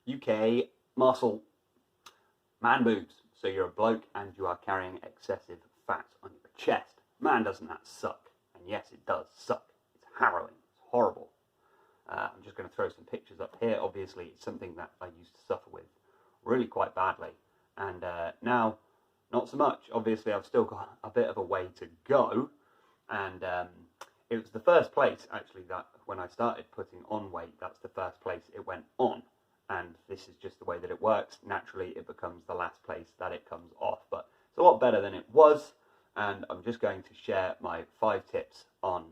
UK muscle, man boobs. So you're a bloke and you are carrying excessive fat on your chest. Man, doesn't that suck? And yes, it does suck. It's harrowing. It's horrible. I'm just going to throw some pictures up here. Obviously, it's something that I used to suffer with really quite badly. And now, not so much. Obviously, I've still got a bit of a way to go. And it was the first place, actually, that when I started putting on weight, that's the first place it went on. And this is just the way that it works. Naturally, it becomes the last place that it comes off. But it's a lot better than it was. And I'm just going to share my 5 tips on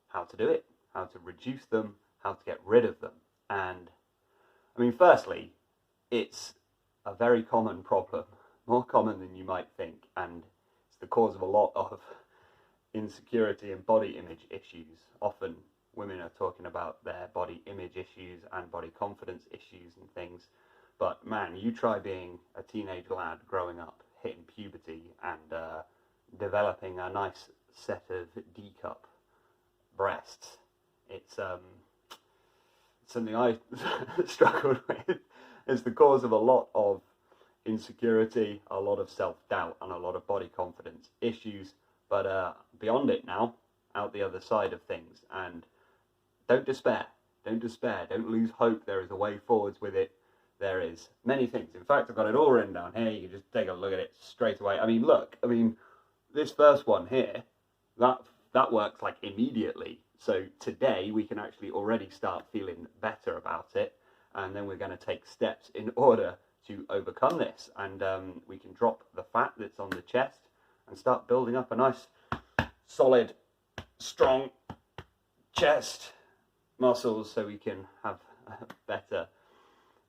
how to do it, how to reduce them, how to get rid of them. And I mean, firstly, it's a very common problem, more common than you might think, and it's the cause of a lot of insecurity and body image issues. Often women are talking about their body image issues and body confidence issues and things, but man, you try being a teenage lad growing up, hitting puberty and developing a nice set of D-cup breasts. It's something I struggled with. It's the cause of a lot of insecurity, a lot of self-doubt, and a lot of body confidence issues. But beyond it now, out the other side of things. And don't despair. Don't despair. Don't lose hope. There is a way forwards with it. There is many things. In fact, I've got it all written down here. You can just take a look at it straight away. I mean, look. I mean, this first one here, that works like immediately. So today we can actually already start feeling better about it. And then we're going to take steps in order to overcome this. And we can drop the fat that's on the chest and start building up a nice, solid, strong chest muscles so we can have a better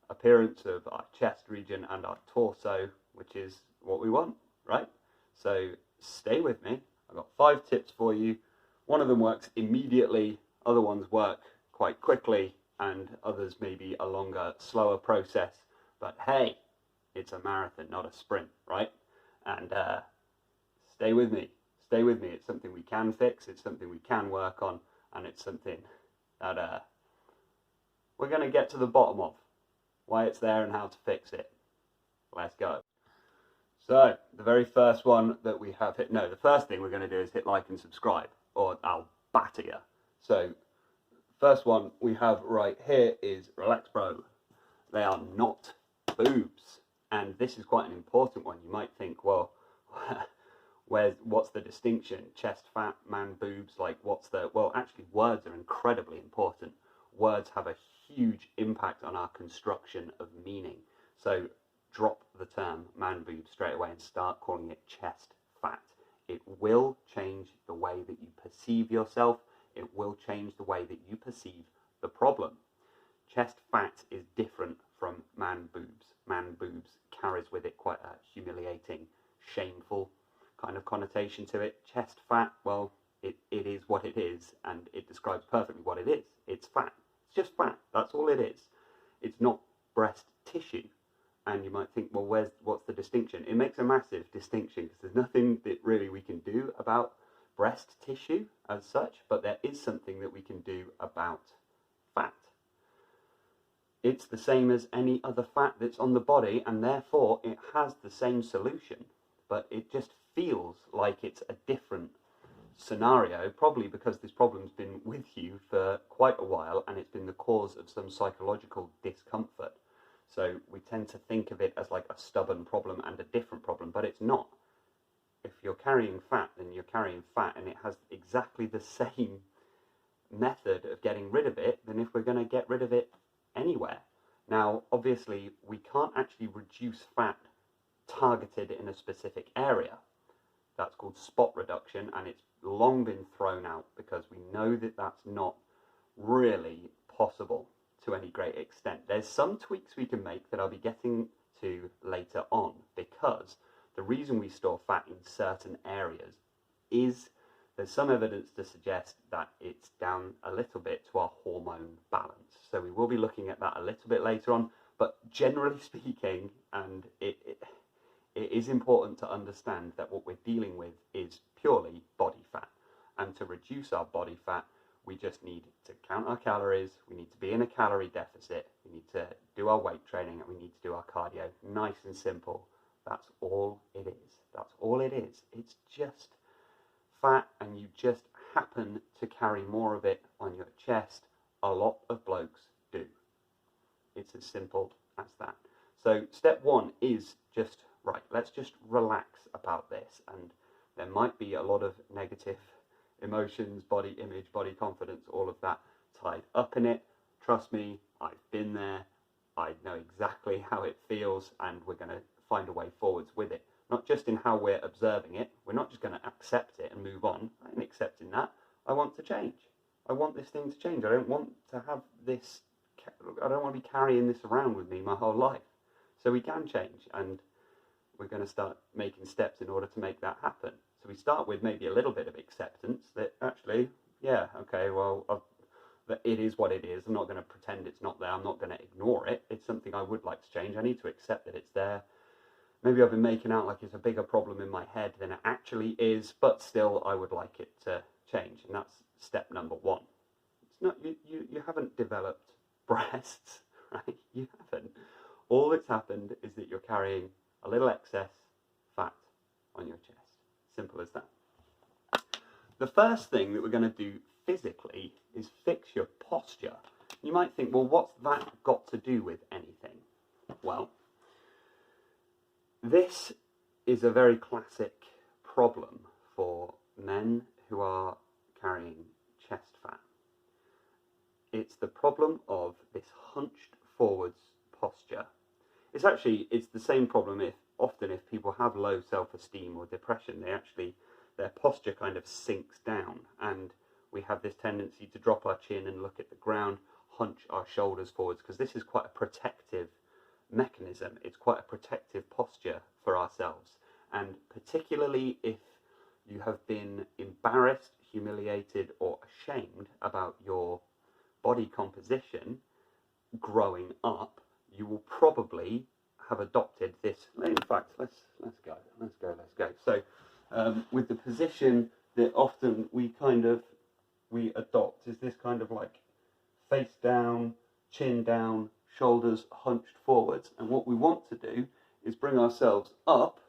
appearance of our chest region and our torso, which is what we want, right? So stay with me. I've got 5 tips for you. One of them works immediately, other ones work quite quickly, and others may be a longer, slower process. But hey, it's a marathon, not a sprint, right? And stay with me. Stay with me. It's something we can fix, it's something we can work on, and it's something that we're going to get to the bottom of. Why it's there and how to fix it. Let's go. So, the very first one that we have hit, no, the first thing we're going to do is hit like and subscribe, or I'll batter you. So, first one we have right here is Relax Bro. They are not boobs. And this is quite an important one. You might think, well, what's the distinction? Chest fat, man boobs, like what's the... Well, actually, words are incredibly important. Words have a huge impact on our construction of meaning. So drop the term man boob straight away and start calling it chest fat. It will change the way that you perceive yourself. It will change the way that you perceive the problem. Chest fat is different from man boobs. Man boobs carries with it quite a humiliating, shameful kind of connotation to it. Chest fat, well, it is what it is, and it describes perfectly what it is. It's fat. It's just fat. That's all it is. It's not breast tissue. And you might think, well, what's the distinction? It makes a massive distinction because there's nothing that really we can do about breast tissue as such, but there is something that we can do about fat. It's the same as any other fat that's on the body, and therefore it has the same solution, but it just feels like it's a different scenario, probably because this problem's been with you for quite a while and it's been the cause of some psychological discomfort. So we tend to think of it as like a stubborn problem and a different problem, but it's not. If you're carrying fat, then you're carrying fat, and it has exactly the same method of getting rid of it than if we're going to get rid of it anywhere. Now, obviously, we can't actually reduce fat targeted in a specific area. That's called spot reduction, and it's long been thrown out because we know that that's not really possible to any great extent. There's some tweaks we can make that I'll be getting to later on, because the reason we store fat in certain areas is there's some evidence to suggest that it's down a little bit to our hormone balance. So we will be looking at that a little bit later on, but generally speaking, and it is important to understand that what we're dealing with is purely body fat. And to reduce our body fat, we just need to count our calories, we need to be in a calorie deficit, we need to do our weight training, and we need to do our cardio. Nice and simple. That's all it is. That's all it is. It's just fat, and you just happen to carry more of it on your chest. A lot of blokes do. It's as simple as that. So step one is just, right, let's just relax about this. And there might be a lot of negative emotions, body image, body confidence, all of that tied up in it. Trust me, I've been there. I know exactly how it feels, and we're going to find a way forwards with it. Not just in how we're observing it. We're not just going to accept it and move on. I ain't accepting that. I want to change. I want this thing to change. I don't want to have this, I don't want to be carrying this around with me my whole life. So we can change, and we're going to start making steps in order to make that happen. So we start with maybe a little bit of acceptance that actually, yeah, okay, well, that it is what it is. I'm not going to pretend it's not there. I'm not going to ignore it. It's something I would like to change. I need to accept that it's there. Maybe I've been making out like it's a bigger problem in my head than it actually is, but still I would like it to change. And that's step number one. It's not, you haven't developed breasts, right? You haven't. All that's happened is that you're carrying a little excess fat on your chest. Simple as that. The first thing that we're going to do physically is fix your posture. You might think, well, what's that got to do with anything? Well, this is a very classic problem for men who are carrying chest fat. It's the problem of this hunched forwards posture. It's the same problem if people have low self-esteem or depression, their posture kind of sinks down, and we have this tendency to drop our chin and look at the ground, hunch our shoulders forwards, because this is quite a protective mechanism. It's quite a protective posture for ourselves, and particularly if you have been embarrassed, humiliated, or ashamed about your body composition growing up, you will probably have adopted this. In fact, let's go. So with the position that often we adopt is this kind of like face down, chin down, shoulders hunched forwards. And what we want to do is bring ourselves up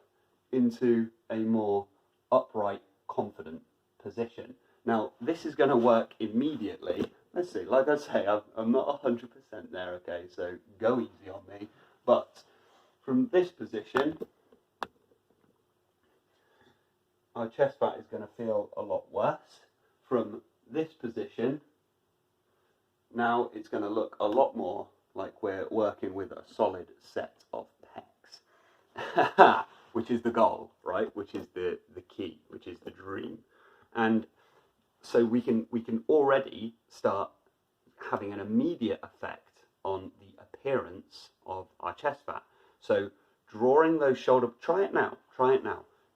into a more upright, confident position. Now, this is going to work immediately. Let's see, like I say, I'm not 100% there, okay, so go easy on me. But from this position, our chest fat is going to feel a lot worse. From this position, now it's going to look a lot more like we're working with a solid set of pecs, which is the goal, right? Which is the key, which is the dream. And so we can already start having an immediate effect on the appearance of our chest fat. So drawing those try it now.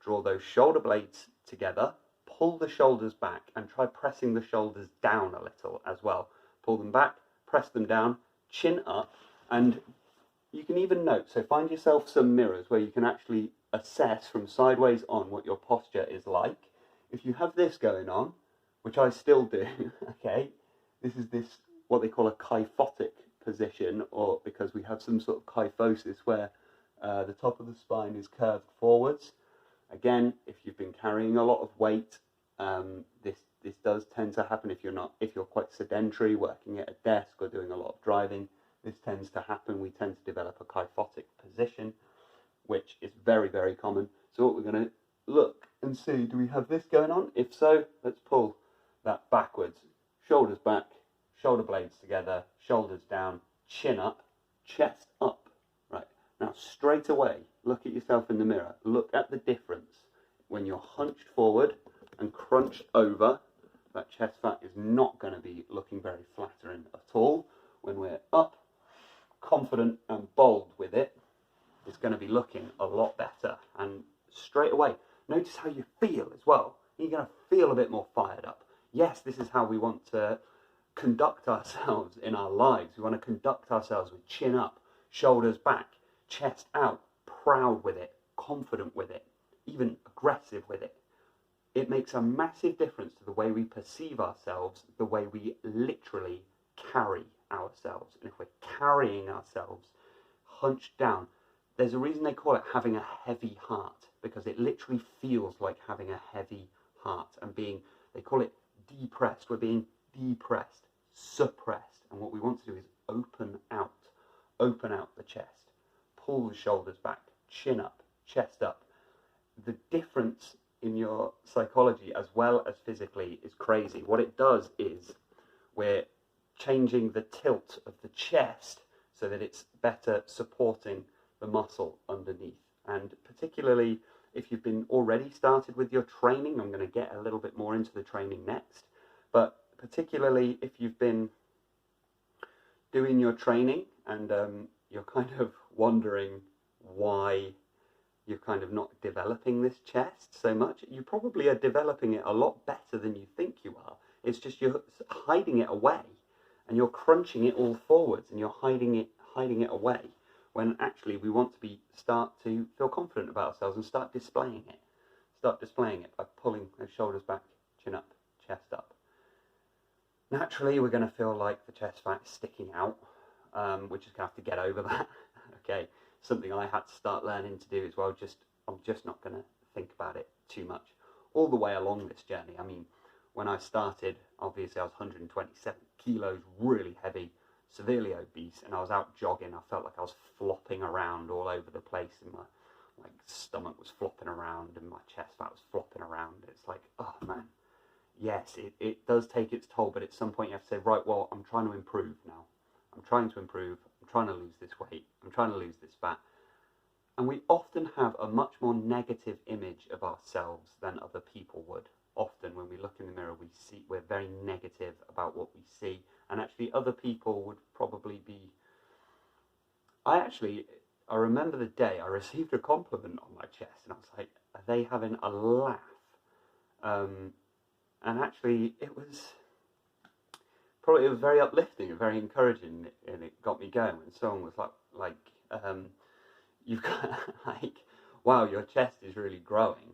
Draw those shoulder blades together, pull the shoulders back, and try pressing the shoulders down a little as well. Pull them back, press them down, chin up, and you can even note, so find yourself some mirrors where you can actually assess from sideways on what your posture is like. If you have this going on, which I still do, okay, this is what they call a kyphotic position, or because we have some sort of kyphosis where the top of the spine is curved forwards. Again, if you've been carrying a lot of weight, this does tend to happen if you're quite sedentary, working at a desk or doing a lot of driving. This tends to happen. We tend to develop a kyphotic position, which is very, very common. So what we're going to look and see, do we have this going on? If so, let's pull that backwards. Shoulders back, shoulder blades together, shoulders down, chin up, chest up. Right, now straight away, look at yourself in the mirror. Look at the difference. When you're hunched forward and crunched over, that chest fat is not going to be looking very flattering at all. When we're up, confident and bold with it, it's going to be looking a lot better. And straight away, notice how you feel as well. You're going to feel a bit more fired up. Yes, this is how we want to conduct ourselves in our lives. We want to conduct ourselves with chin up, shoulders back, chest out, proud with it, confident with it, even aggressive with it. It makes a massive difference to the way we perceive ourselves, the way we literally carry ourselves. And if we're carrying ourselves hunched down, there's a reason they call it having a heavy heart, because it literally feels like having a heavy heart and they call it depressed. We're being depressed, suppressed. And what we want to do is open out the chest, pull the shoulders back, chin up, chest up. The difference in your psychology as well as physically is crazy. What it does is we're changing the tilt of the chest so that it's better supporting the muscle underneath. And particularly if you've been already started with your training, I'm going to get a little bit more into the training next, but particularly if you've been doing your training and you're kind of wondering why you're kind of not developing this chest so much, you probably are developing it a lot better than you think you are. It's just you're hiding it away and you're crunching it all forwards and you're hiding it away, when actually we want to start to feel confident about ourselves and start displaying it. Start displaying it by pulling those shoulders back, chin up, chest up. Naturally, we're going to feel like the chest fat is sticking out. We're just going to have to get over that. Okay, something I had to start learning to do as well. I'm just not going to think about it too much all the way along this journey. I mean, when I started, obviously I was 127 kilos, really heavy, severely obese, and I was out jogging. I felt like I was flopping around all over the place, and my stomach was flopping around and my chest fat was flopping around. It's like, oh man, yes, it does take its toll, but at some point you have to say, right, well, I'm trying to improve now. I'm trying to improve. I'm trying to lose this weight. I'm trying to lose this fat. And we often have a much more negative image of ourselves than other people would. Often when we look in the mirror, we're very negative about what we see. And actually other people would probably be... I remember the day I received a compliment on my chest and I was like, are they having a laugh? And actually it was very uplifting and very encouraging, and it got me going when someone was like, you've got like, wow, your chest is really growing.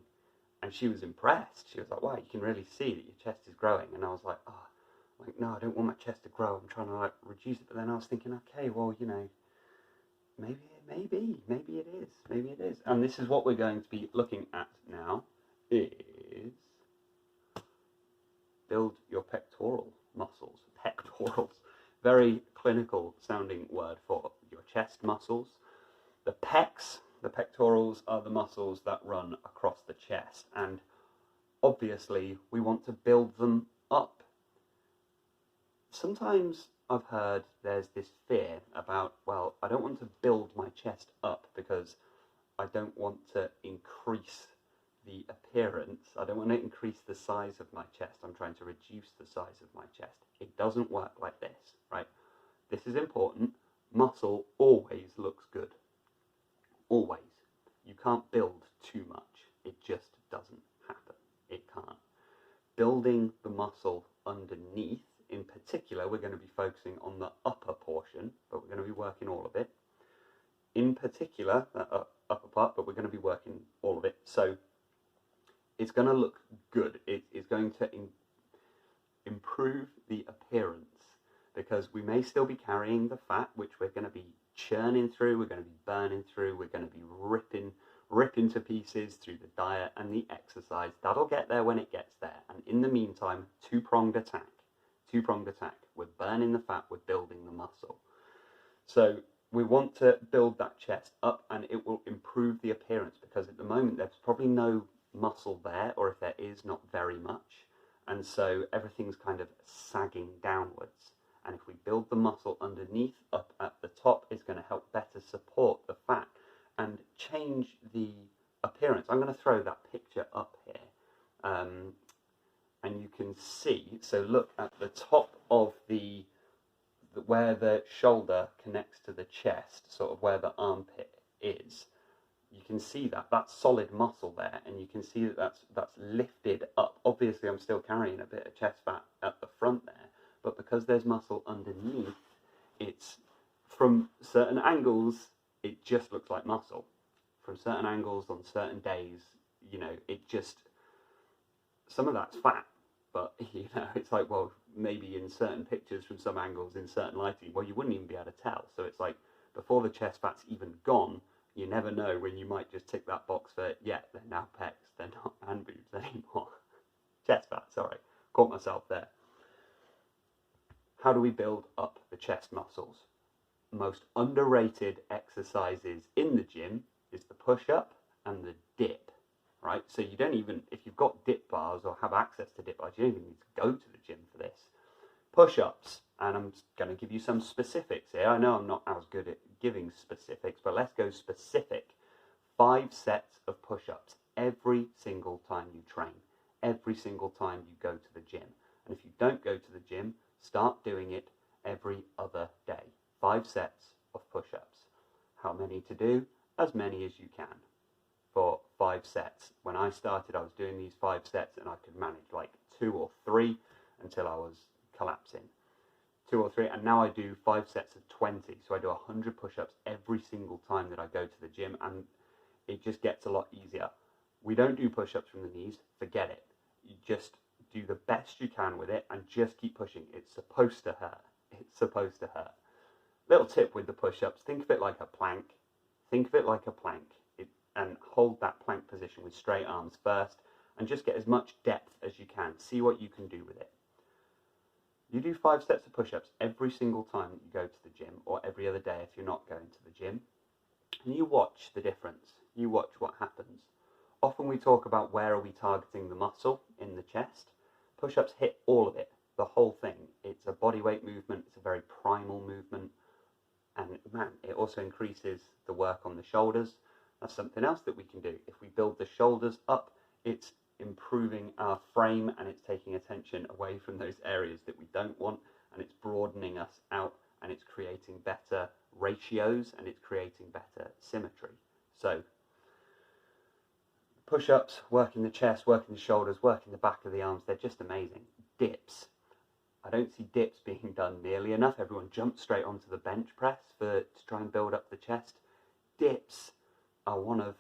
And she was impressed. She was like, wow, you can really see that your chest is growing. And I was like, no, I don't want my chest to grow. I'm trying to reduce it. But then I was thinking, okay, well, maybe it is. And this is what we're going to be looking at now, is build your pectoral muscles. Pectorals, very clinical sounding word for your chest muscles. The pectorals are the muscles that run across the chest, and obviously we want to build them up. Sometimes I've heard there's this fear about, well, I don't want to build my chest up because I don't want to increase the appearance. I don't want to increase the size of my chest. I'm trying to reduce the size of my chest. It doesn't work like this, right? This is important. Muscle always looks good. Always. You can't build too much. It just doesn't happen. It can't. Building the muscle underneath, in particular, we're going to be focusing on the upper portion, but we're going to be working all of it. In particular, that upper part, but we're going to be working all of it. So it's going to look good. It is going to improve the appearance, because we may still be carrying the fat, which we're going to be churning through, we're going to be burning through, we're going to be ripping to pieces through the diet and the exercise. That'll get there when it gets there. And in the meantime, two-pronged attack. We're burning the fat, we're building the muscle. So we want to build that chest up, and it will improve the appearance, because at the moment there's probably no muscle there, or if there is, not very much. And so everything's kind of sagging downwards. And if we build the muscle underneath, up at the top, it's going to help better support the fat and change the appearance. I'm going to throw that picture up here. And you can see, so look at the top of where the shoulder connects to the chest, sort of where the armpit is. You can see that's solid muscle there, and you can see that's lifted up. Obviously, I'm still carrying a bit of chest fat at the front there, but because there's muscle underneath, it's, from certain angles, it just looks like muscle. From certain angles, on certain days, it just, some of that's fat. But, you know, it's like, well, maybe in certain pictures from some angles, in certain lighting, well, you wouldn't even be able to tell. So it's like, before the chest fat's even gone, you never know when you might just tick that box for, yeah, they're now pecs, they're not man boobs anymore. Chest fat, sorry. Caught myself there. How do we build up the chest muscles? Most underrated exercises in the gym is the push-up and the dip, right? So you don't even, if you've got dip bars or have access to dip bars, you don't even need to go to the gym for this. Push-ups, and I'm going to give you some specifics here. I know I'm not as good at giving specifics, but let's go specific. 5 sets of push-ups every single time you train, every single time you go to the gym. And if you don't go to the gym, start doing it every other day. 5 sets of push-ups. How many to do? As many as you can for 5 sets. When I started, I was doing these 5 sets and I could manage like 2 or 3 until I was collapsing. 2 or 3, and now I do 5 sets of 20. So I do 100 push-ups every single time that I go to the gym, and it just gets a lot easier. We don't do push-ups from the knees, forget it. You just do the best you can with it and just keep pushing. It's supposed to hurt. It's supposed to hurt. Little tip with the push-ups, think of it like a plank. Think of it like a plank, and hold that plank position with straight arms first, and just get as much depth as you can. See what you can do with it. You do 5 sets of push-ups every single time that you go to the gym, or every other day if you're not going to the gym, and you watch the difference. You watch what happens. Often we talk about where are we targeting the muscle in the chest. Push-ups hit all of it, the whole thing. It's a body weight movement, it's a very primal movement, and man, it also increases the work on the shoulders. That's something else that we can do. If we build the shoulders up, it's improving our frame, and it's taking attention away from those areas that we don't want, and it's broadening us out, and it's creating better ratios, and it's creating better symmetry. So push-ups, working the chest, working the shoulders, working the back of the arms, they're just amazing. Dips. I don't see dips being done nearly enough. Everyone jumps straight onto the bench press to try and build up the chest. Dips are one of,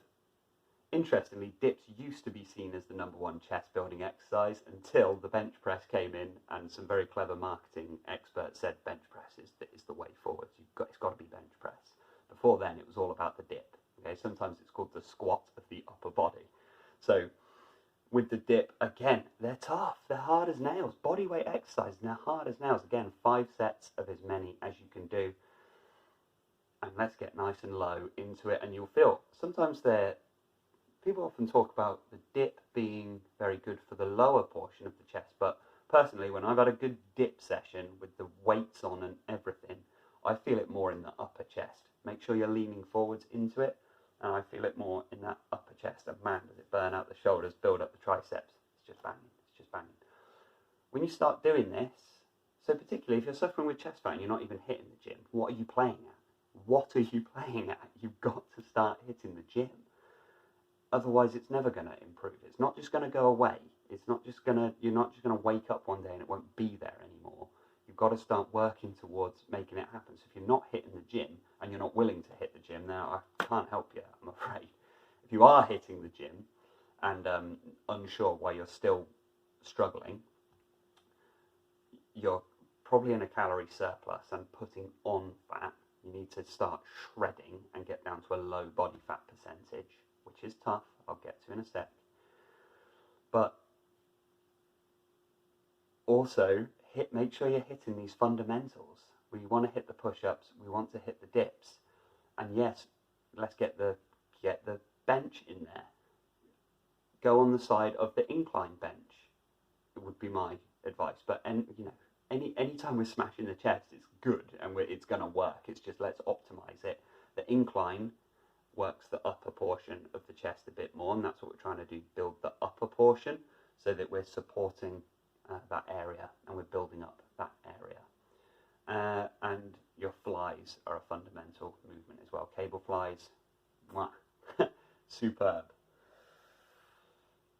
interestingly, dips used to be seen as the #1 chest building exercise until the bench press came in, and some very clever marketing experts said bench press is the way forward. It's got to be bench press. Before then, it was all about the dip. Okay, sometimes it's called the squat of the upper body. So with the dip, again, they're tough. They're hard as nails. Body weight exercise, and they're hard as nails. Again, 5 sets of as many as you can do. And let's get nice and low into it, and you'll feel, sometimes people often talk about the dip being very good for the lower portion of the chest, but personally, when I've had a good dip session with the weights on and everything, I feel it more in the upper chest. Make sure you're leaning forwards into it, and I feel it more in that upper chest. And man, does it burn out the shoulders, build up the triceps. It's just banging. It's just banging. When you start doing this, so particularly if you're suffering with chest fat and you're not even hitting the gym, what are you playing at? What are you playing at? You've got to start hitting the gym. Otherwise, it's never going to improve. It's not just going to go away. You're not just going to wake up one day and it won't be there anymore. You've got to start working towards making it happen. So if you're not hitting the gym and you're not willing to hit the gym, now I can't help you, I'm afraid. If you are hitting the gym and unsure why you're still struggling, you're probably in a calorie surplus and putting on fat. You need to start shredding and get down to a low body fat percentage, which is tough, I'll get to in a sec. But also, make sure you're hitting these fundamentals. We want to hit the push-ups, we want to hit the dips. And yes, let's get the bench in there. Go on the side of the incline bench. It would be my advice. But any time we're smashing the chest, it's good and it's going to work. It's just let's optimize it. The incline works the upper portion of the chest a bit more, and that's what we're trying to do, build the upper portion so that we're supporting that area and we're building up that area. And your flies are a fundamental movement as well. Cable flies, mwah, superb.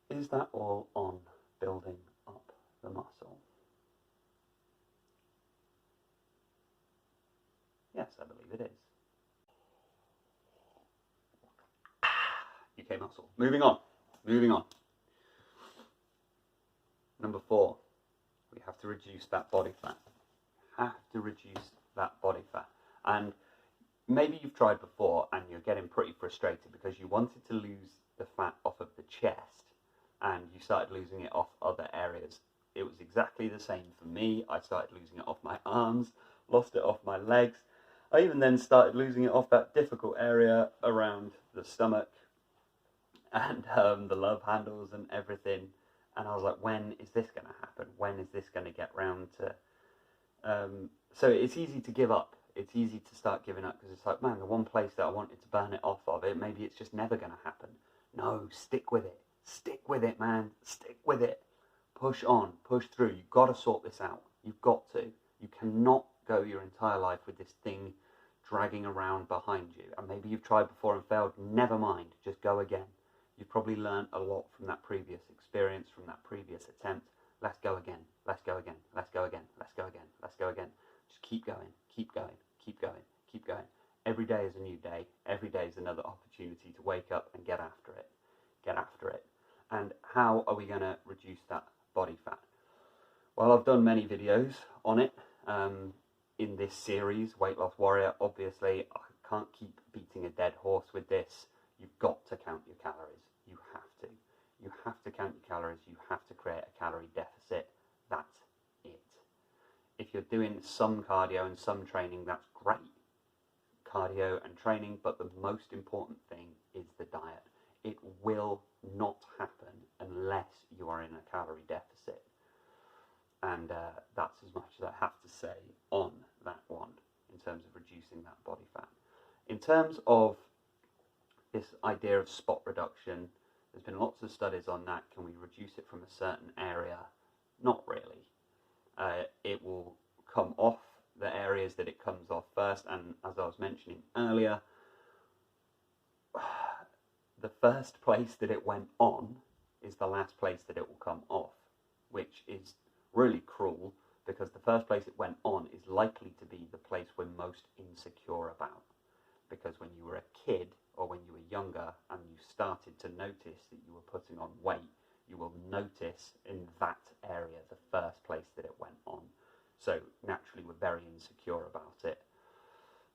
Is that all on building up the muscle? Yes, I believe it is. UK muscle. Moving on. Number 4, we have to reduce that body fat. Have to reduce that body fat. And maybe you've tried before and you're getting pretty frustrated because you wanted to lose the fat off of the chest and you started losing it off other areas. It was exactly the same for me. I started losing it off my arms, lost it off my legs. I even then started losing it off that difficult area around the stomach and the love handles and everything. And I was like, when is this going to happen? When is this going to get round to... So it's easy to give up. It's easy to start giving up because it's like, man, the one place that I wanted to burn it off of it, maybe it's just never going to happen. No, stick with it. Stick with it, man. Stick with it. Push on. Push through. You've got to sort this out. You've got to. You cannot go your entire life with this thing dragging around behind you. And maybe you've tried before and failed. Never mind. Just go again. You've probably learned a lot from that previous experience, from that previous attempt. Let's go again. Let's go again. Let's go again. Let's go again. Let's go again. Just keep going. Keep going. Keep going. Keep going. Every day is a new day. Every day is another opportunity to wake up and get after it. Get after it. And how are we going to reduce that body fat? Well, I've done many videos on it in this series, Weight Loss Warrior. Obviously, I can't keep beating a dead horse with this. You've got to count your calories. You have to. You have to count your calories. You have to create a calorie deficit. That's it. If you're doing some cardio and some training, that's great. Cardio and training, but the most important thing is the diet. It will not happen unless you are in a calorie deficit. And that's as much as I have to say on that one in terms of reducing that body fat. In terms of this idea of spot reduction, there's been lots of studies on that. Can we reduce it from a certain area? Not really. It will come off the areas that it comes off first, and as I was mentioning earlier, the first place that it went on is the last place that it will come off, which is really cruel because the first place it went on is likely to be the place we're most insecure about. Because when you were a kid or when you were younger and you started to notice that you were putting on weight, you will notice in that area the first place that it went on. So naturally we're very insecure about it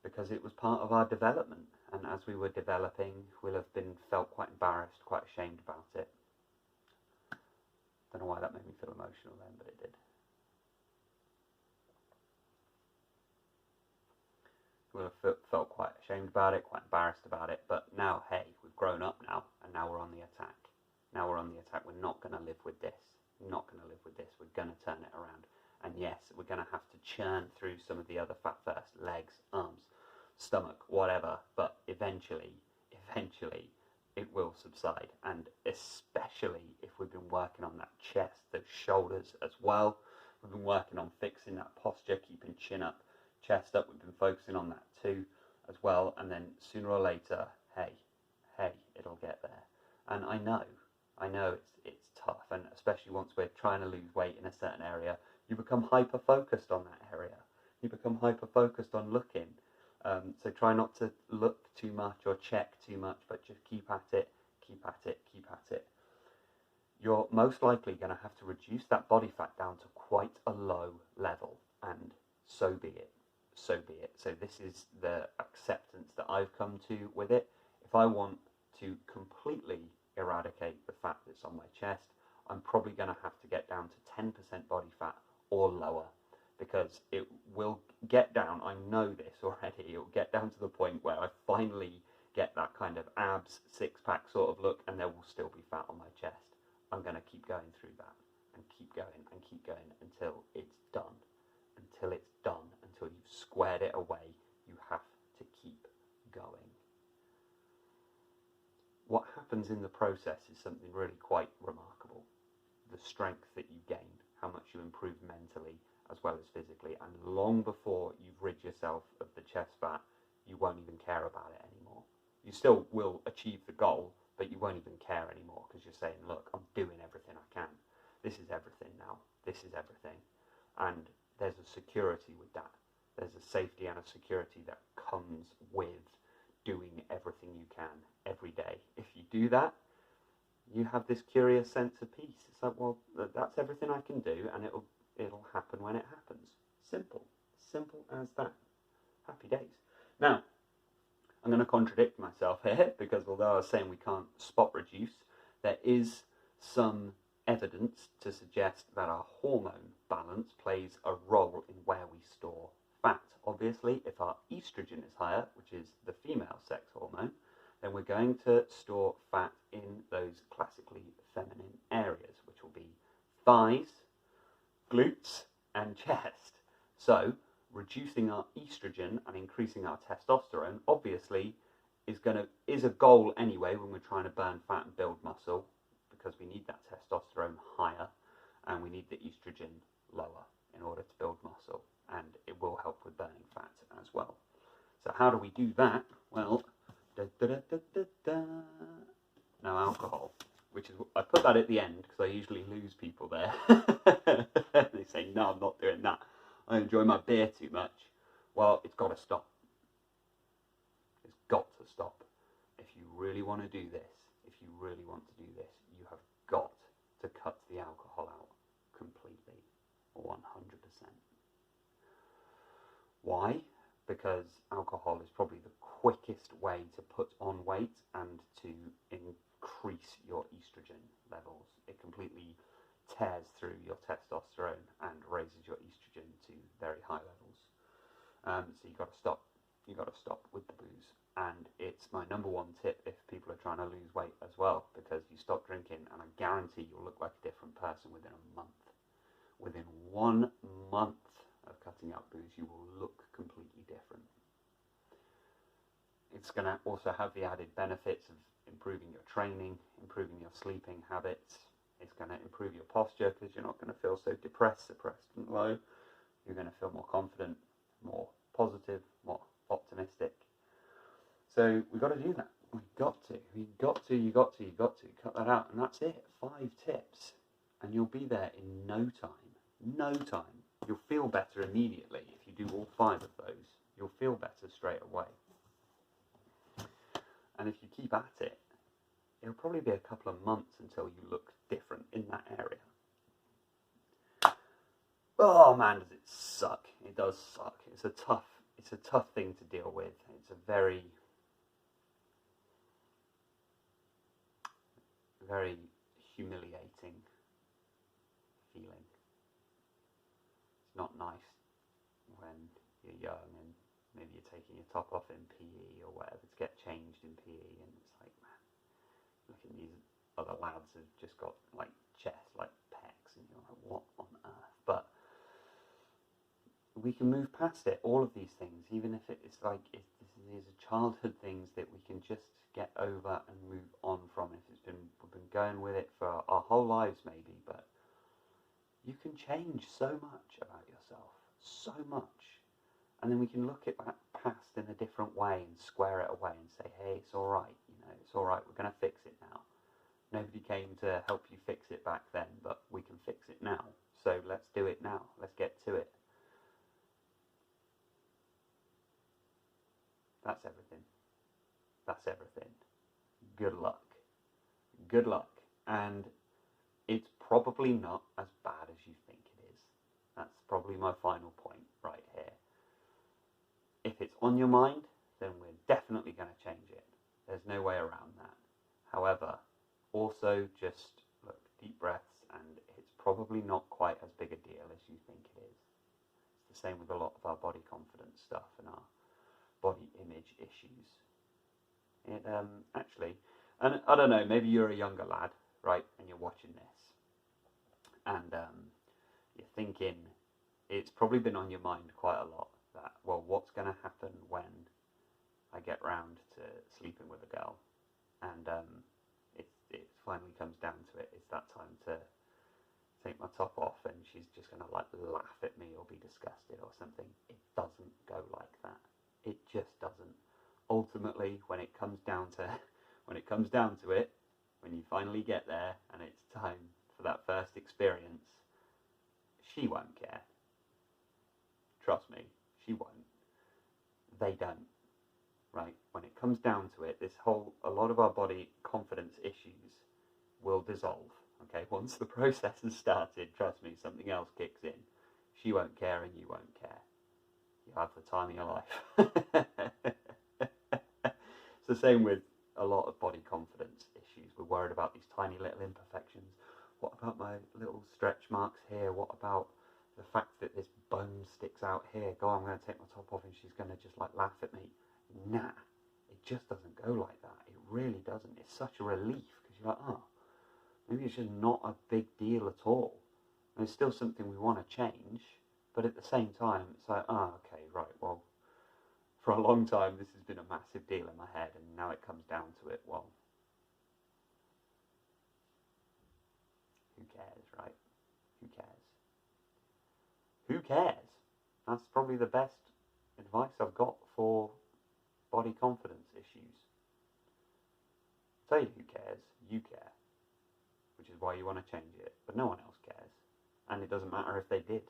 because it was part of our development. And as we were developing, we'll have felt quite embarrassed, quite ashamed about it. Don't know why that made me feel emotional then, but it did. We'll have felt quite ashamed about it, quite embarrassed about it, but now, hey, we've grown up now, and now we're on the attack. Now we're on the attack. We're not going to live with this. We're not going to live with this. We're going to turn it around. And yes, we're going to have to churn through some of the other fat first, legs, arms, stomach, whatever, but eventually, it will subside. And especially if we've been working on that chest, those shoulders as well. We've been working on fixing that posture, keeping chin up, chest up. We've been focusing on that too as well. And then sooner or later, hey, it'll get there. And I know it's tough. And especially once we're trying to lose weight in a certain area, you become hyper-focused on that area. You become hyper-focused on looking. So try not to look too much or check too much, but just keep at it, keep at it, keep at it. You're most likely going to have to reduce that body fat down to quite a low level, and so be it. So be it. So this is the acceptance that I've come to with it. If I want to completely eradicate the fat that's on my chest, I'm probably going to have to get down to 10% body fat or lower, because it will get down, I know this already, it will get down to the point where I finally get that kind of abs, six-pack sort of look, and there will still be fat on my chest. I'm going to keep going through that, and keep going, and keep going until it's done. Until it's done, until you've squared it away, you have to keep going. What happens in the process is something really quite remarkable. The strength that you gain, how much you improve mentally as well as physically, and long before you've rid yourself of the chest fat, you won't even care about it anymore. You still will achieve the goal, but you won't even care anymore because you're saying, look, I'm doing everything I can. This is everything now. This is everything. And there's a security with that. There's a safety and a security that comes with doing everything you can every day. If you do that, you have this curious sense of peace. It's like, well, that's everything I can do, and it'll happen when it happens. Simple as that. Happy days. Now, I'm going to contradict myself here, because although I was saying we can't spot reduce, there is some evidence to suggest that our hormone balance plays a role in where we store fat. Obviously, if our estrogen is higher, which is the female sex hormone, then we're going to store fat in those classically feminine areas, which will be thighs, glutes, and chest. So, reducing our estrogen and increasing our testosterone obviously is a goal anyway when we're trying to burn fat and build muscle, because we need that testosterone higher and we need the estrogen lower in order to build muscle, and it will help with burning fat as well. So how do we do that? Well, no alcohol, which is, I put that at the end because I usually lose people there. They say, no, I'm not doing that. I enjoy my beer too much. Well, it's got to stop. It's got to stop. If you really want to do this, you have got to cut the alcohol out completely, 100%. Why? Because alcohol is probably the quickest way to put on weight and to increase your estrogen levels. It completely tears through your testosterone and raises your estrogen to very high levels. So you've got to stop. You've got to stop with the booze. And it's my number one tip if people are trying to lose weight as well, because you stop drinking and I guarantee you'll look like a different person within a month. Within 1 month of cutting out booze, you will look completely different. It's going to also have the added benefits of improving your training, improving your sleeping habits. It's going to improve your posture because you're not going to feel so depressed, suppressed and low. You're going to feel more confident, more positive, more optimistic. So we've got to do that. You've got to cut that out. And that's it. 5 tips. And you'll be there in no time. No time. You'll feel better immediately. If you do all 5 of those, you'll feel better straight away. And if you keep at it, it'll probably be a couple of months until you look different in that area. Oh man, does it suck. It does suck. It's a tough thing to deal with. It's a very humiliating feeling. It's not nice when you're young and maybe you're taking your top off in PE or whatever to get changed in PE, and it's like, man, look at these other lads who've just got like chest, like pecs, and you're like, what on earth? But we can move past it, all of these things, even if it's like, these are childhood things that we can just get over and move on from. If we've been going with it for our whole lives maybe, but you can change so much about yourself, so much. And then we can look at that past in a different way and square it away and say, hey, it's all right, it's all right, we're going to fix it now. Nobody came to help you fix it back then, but we can fix it now. So let's do it now. Let's get to it. That's everything. That's everything. Good luck. Good luck. And it's probably not as bad as you think it is. That's probably my final point right here. If it's on your mind, then we're definitely going to change it. There's no way around that. However, also just look, deep breaths, and it's probably not quite as big a deal as you think it is. It's the same with a lot of our body confidence stuff and our body image issues. It actually, and I don't know, maybe you're a younger lad, right, and you're watching this, and you're thinking, it's probably been on your mind quite a lot, that, well, what's going to happen when I get round to sleeping with a girl, and it finally comes down to it, it's that time to take my top off, and she's just going to like laugh at me or be disgusted or something. It doesn't go like that. It just doesn't. Ultimately, when it comes down to it, when you finally get there and it's time for that first experience, she won't care. Trust me, she won't. They don't. Right? When it comes down to it, a lot of our body confidence issues will dissolve. Okay, once the process has started, trust me, something else kicks in. She won't care and you won't care. You have the time of your life. It's the same with a lot of body confidence issues. We're worried about these tiny little imperfections. What about my little stretch marks here? What about the fact that this bone sticks out here? God, I'm going to take my top off and she's going to just like laugh at me. Nah, it just doesn't go like that. It really doesn't. It's such a relief because you're like, oh, maybe it's just not a big deal at all. And it's still something we want to change, but at the same time, it's like, oh, okay, right, well, for a long time, this has been a massive deal in my head, and now it comes down to it, well, who cares, right? Who cares? Who cares? That's probably the best advice I've got for body confidence issues. I'll tell you who cares, you care, which is why you want to change it, but no one else cares, and it doesn't matter if they did.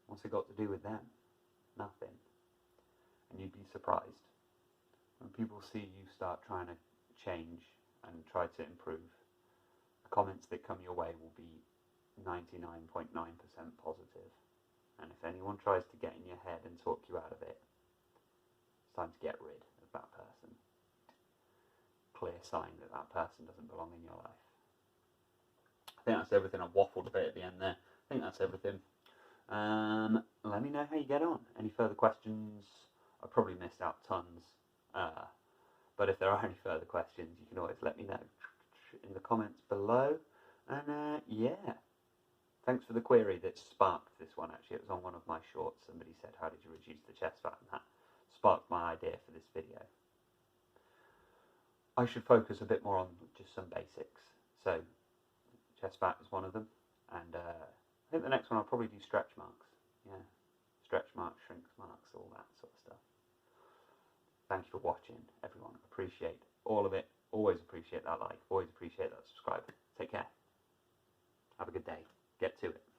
What's it got to do with them? Nothing. And you'd be surprised when people see you start trying to change and try to improve. The comments that come your way will be 99.9% positive. And if anyone tries to get in your head and talk you out of it, it's time to get rid of that person. Clear sign that that person doesn't belong in your life. I think that's everything. I've waffled a bit at the end there. I think that's everything. Let me know how you get on. Any further questions? I probably missed out tons. But if there are any further questions, you can always let me know in the comments below. And yeah, thanks for the query that sparked this one. Actually, it was on one of my shorts. Somebody said, how did you reduce the chest fat? And that sparked my idea for this video. I should focus a bit more on just some basics. So chest fat is one of them. And I think the next one I'll probably do stretch marks. Yeah, stretch marks, shrinks marks, all that sort of stuff. Thank you for watching, everyone. Appreciate all of it. Always appreciate that like. Always appreciate that subscribe. Take care. Have a good day. Get to it.